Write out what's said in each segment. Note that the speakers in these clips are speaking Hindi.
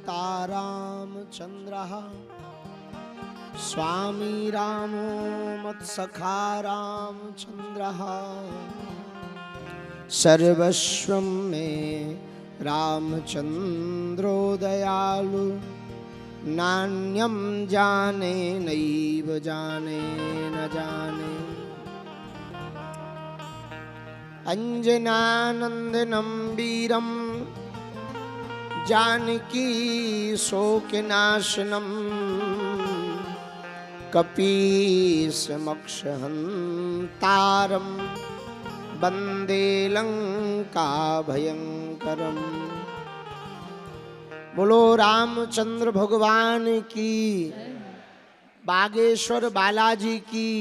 पिता रामचंद्रः स्वामी रामो मत्सखा रामचंद्रः सर्वस्वं मे रामचंद्रो दयालु नान्यं जाने नैव जाने न जाने। अंजनानंदनं वीरं जानकी शोकनाशनं कपीशमक्षहन्तारं वंदे लंका भयंकरम। बोलो रामचंद्र भगवान की, बागेश्वर बालाजी की,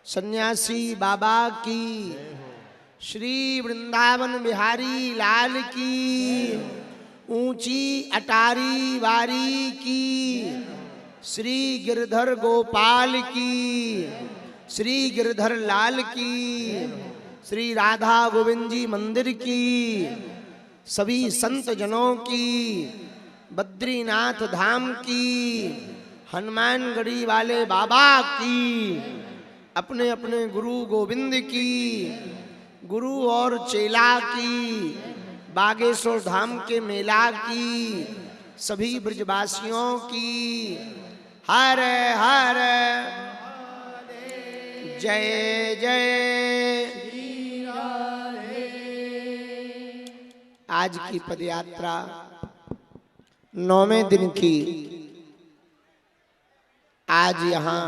सन्यासी बाबा की, श्री वृंदावन बिहारी लाल की, ऊंची अटारी वारी की, श्री गिरधर गोपाल की, श्री गिरधर लाल की, श्री राधा गोविंद जी मंदिर की, सभी संत जनों की, बद्रीनाथ धाम की, हनुमानगढ़ी वाले बाबा की, अपने अपने गुरु गोविंद की, गुरु और चेला की, बागेश्वर धाम के मेला की, सभी ब्रजवासियों की हर हर जय जय। आज की पदयात्रा 9वें दिन की, आज यहाँ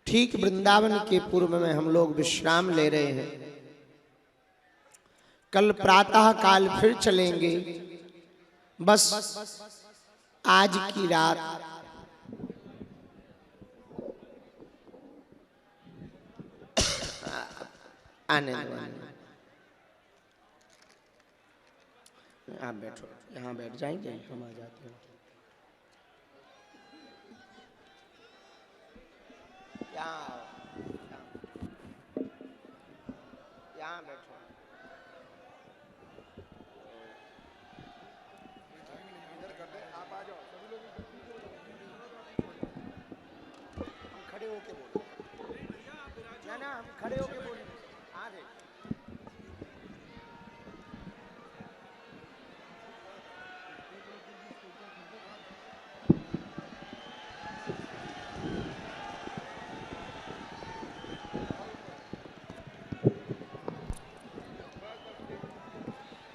ठीक वृंदावन के पूर्व में हम लोग विश्राम ले रहे हैं। कल प्रातः काल फिर चलेंगे। बस आज की रात आने दो। आप बैठो, यहाँ बैठ जाएंगे, हम आ जाते हैं। यहाँ बैठो। आप आ जाओ, सभी लोग हम खड़े होके बोलो ना, हम खड़े होके बोलो। आ गए।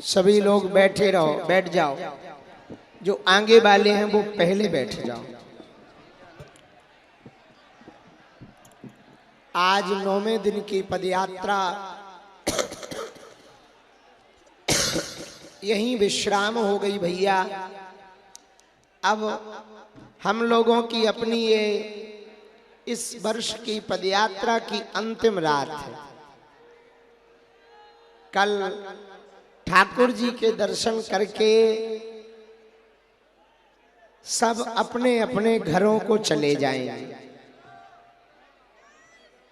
सभी लोग बैठे रहो, बैठ जाओ। जो आगे वाले हैं वो पहले बैठ जाओ। आज 9वें दिन की पदयात्रा यहीं विश्राम हो गई भैया। अब हम लोगों की अपनी ये इस वर्ष की पदयात्रा की अंतिम रात है। कल ठाकुर जी के दर्शन करके सब अपने अपने घरों को चले जाएंगे।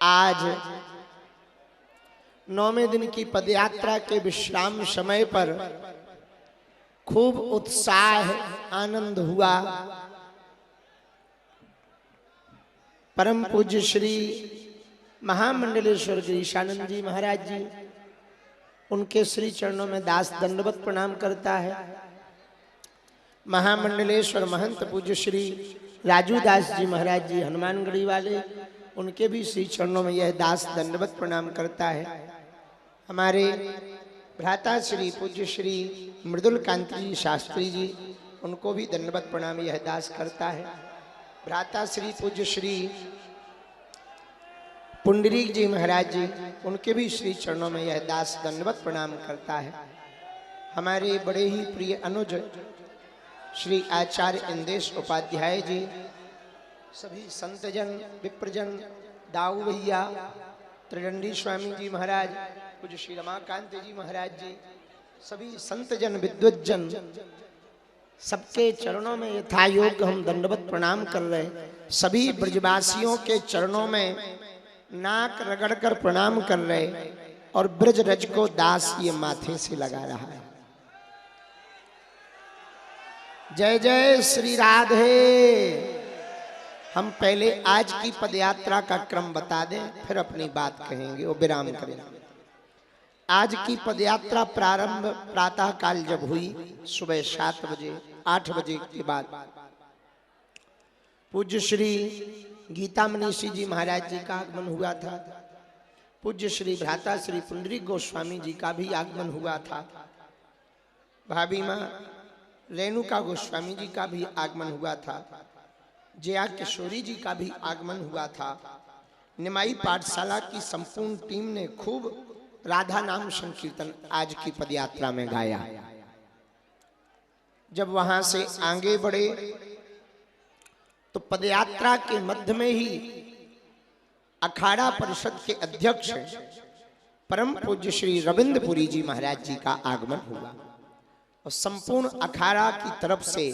आज 9वें दिन की पदयात्रा के विश्राम समय पर खूब उत्साह आनंद हुआ। परम पूज्य श्री महामंडलेश्वर गिरीशानंद जी महाराज जी, उनके श्री चरणों में दास दंडवत प्रणाम करता है। महामंडलेश्वर महंत पूज्य श्री राजू दास जी महाराज जी हनुमानगढ़ी वाले, उनके भी श्री चरणों में यह दास दंडवत प्रणाम करता है। हमारे भ्राता श्री पूज्य श्री मृदुल कांति शास्त्री जी, उनको भी दंडवत प्रणाम यह दास करता है। भ्राता श्री पूज्य श्री पुंडरीक जी महाराज जी, उनके भी श्री चरणों में यह दास दंडवत प्रणाम करता है। हमारे बड़े ही प्रिय अनुज श्री आचार्य इंदेश उपाध्याय जी, सभी संतजन विप्रजन, दाऊ भैया, त्रिदंडी स्वामी जी महाराज, पूज्य श्री रमाकांत जी महाराज जी, सभी संतजन विद्वज्जन, सबके चरणों में यथायोग्य हम दंडवत प्रणाम कर रहे हैं। सभी ब्रजवासियों के चरणों में नाक रगड़कर प्रणाम कर रहे और ब्रज रज को दास ये माथे से लगा रहा है। जय जय श्री राधे। हम पहले आज की पदयात्रा का क्रम बता दें, फिर अपनी बात कहेंगे, वो विराम करेंगे। आज की पदयात्रा प्रारंभ प्रातः काल जब हुई, सुबह 7 बजे 8 बजे के बाद पूज्य श्री गीता मनीषी जी महाराज जी का आगमन हुआ था। पूज्य श्री भ्राता श्री पुंडरीक गोस्वामी जी का भी आगमन हुआ था। भाभी माँ रेणुका गोस्वामी जी का भी आगमन हुआ था। जया किशोरी जी का भी आगमन हुआ था। निमाई पाठशाला की संपूर्ण टीम ने खूब राधा नाम संकीर्तन आज की पदयात्रा में गाया। जब वहां से आगे बढ़े तो पदयात्रा के मध्य में ही अखाड़ा परिषद के अध्यक्ष परम पूज्य श्री रविंद्रपुरी जी महाराज जी का आगमन हुआ और संपूर्ण अखाड़ा की तरफ से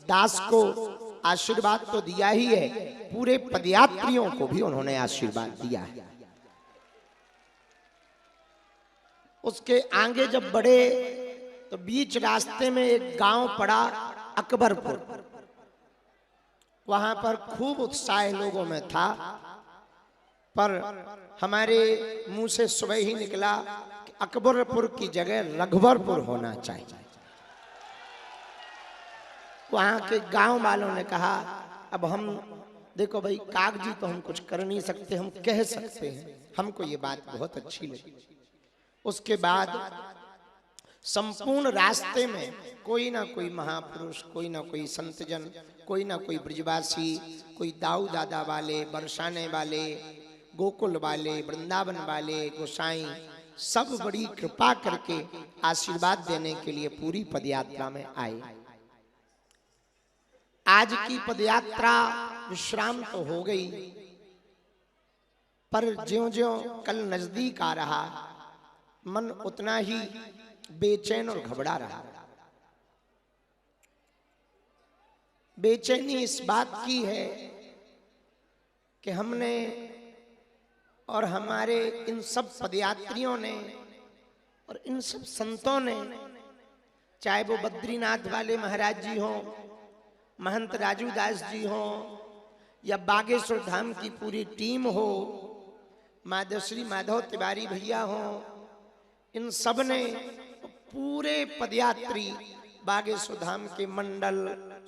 दास को आशीर्वाद तो दिया ही है, पूरे पदयात्रियों को भी उन्होंने आशीर्वाद दिया है। उसके आगे जब बढ़े तो बीच रास्ते में एक गांव पड़ा अकबरपुर। वहां पर खूब उत्साह लोगों में था, पर हमारे मुंह से सुबह ही निकला कि अकबरपुर की जगह रघुवरपुर होना चाहिए। वहां के गांव वालों ने कहा अब हम देखो भाई, कागजी तो हम कुछ कर नहीं सकते, हम कह सकते हैं। हमको ये बात बहुत अच्छी लगी। उसके बाद संपूर्ण रास्ते में कोई ना कोई महापुरुष, कोई ना कोई संतजन, कोई ना कोई ब्रजवासी, कोई दाऊ दादा वाले, बरसाने वाले, गोकुल वाले, वृंदावन वाले, गोसाई, सब बड़ी कृपा करके आशीर्वाद देने के लिए पूरी पदयात्रा में आए। आज की पदयात्रा विश्राम तो हो गई, पर ज्यों-ज्यों कल नजदीक आ रहा, मन उतना ही बेचैन और घबरा रहा। बेचैनी इस बात की है कि हमने और हमारे इन सब पदयात्रियों ने और इन सब संतों ने, चाहे वो बद्रीनाथ वाले महाराज जी हों, महंत राजू दास जी हों, या बागेश्वर धाम की पूरी टीम हो, माधवश्री माधव तिवारी भैया हों, इन सब ने पूरे पदयात्री बागेश्वर धाम के मंडल,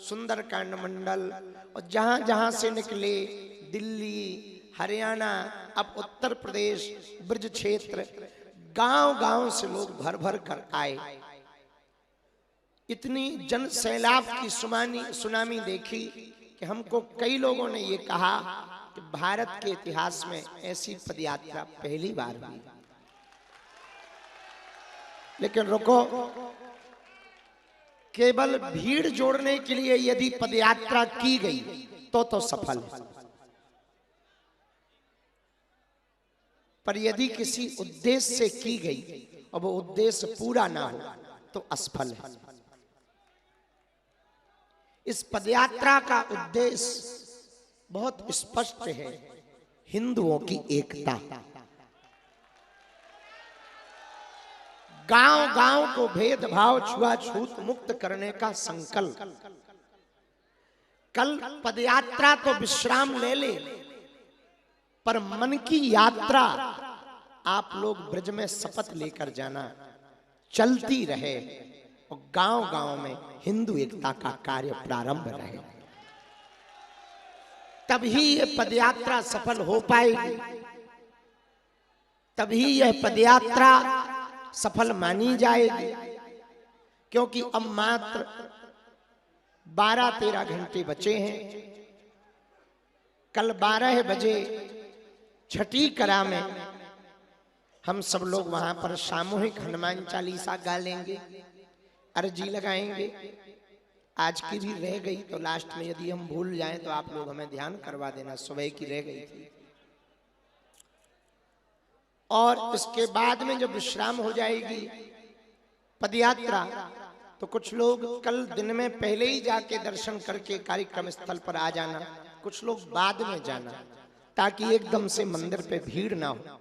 सुंदरकांड मंडल, और जहां जहां से निकले, दिल्ली, हरियाणा, अब उत्तर प्रदेश, ब्रज क्षेत्र, गांव गांव से लोग भर भर कर आए। इतनी जन सैलाब की सुनामी देखी कि हमको कई लोगों ने ये कहा कि भारत के इतिहास में ऐसी पदयात्रा पहली बार हुई। लेकिन रुको, केवल भीड़ जोड़ने के लिए यदि पदयात्रा की गई तो सफल है, पर यदि किसी उद्देश्य से की गई और वो उद्देश्य पूरा ना हो तो असफल है। इस पदयात्रा का उद्देश्य बहुत स्पष्ट है, हिंदुओं की एकता। गांव गांव को भेदभाव, छुआछूत मुक्त करने का संकल्प। कल पदयात्रा तो विश्राम ले ले, पर मन की यात्रा आप लोग ब्रज में शपथ लेकर जाना, चलती रहे और गांव गांव में हिंदू एकता का कार्य प्रारंभ रहे। तभी यह पदयात्रा सफल हो पाएगी, तभी यह पदयात्रा सफल मानी जाएगी। क्योंकि अब मात्र 12-13 घंटे बचे हैं। कल 12 बजे छठी करा में हम सब लोग वहां पर सामूहिक हनुमान चालीसा गा लेंगे, अर्जी लगाएंगे। आज की भी रह गई तो लास्ट में यदि हम भूल जाएं तो आप लोग हमें ध्यान करवा देना, सुबह की रह गई थी। और उसके बाद में जब विश्राम हो जाएगी पदयात्रा, तो कुछ लोग कल दिन में पहले ही जाके दर्शन करके कार्यक्रम स्थल पर आ जाना, कुछ लोग बाद में जाना, ताकि एकदम से मंदिर पे भीड़ ना हो।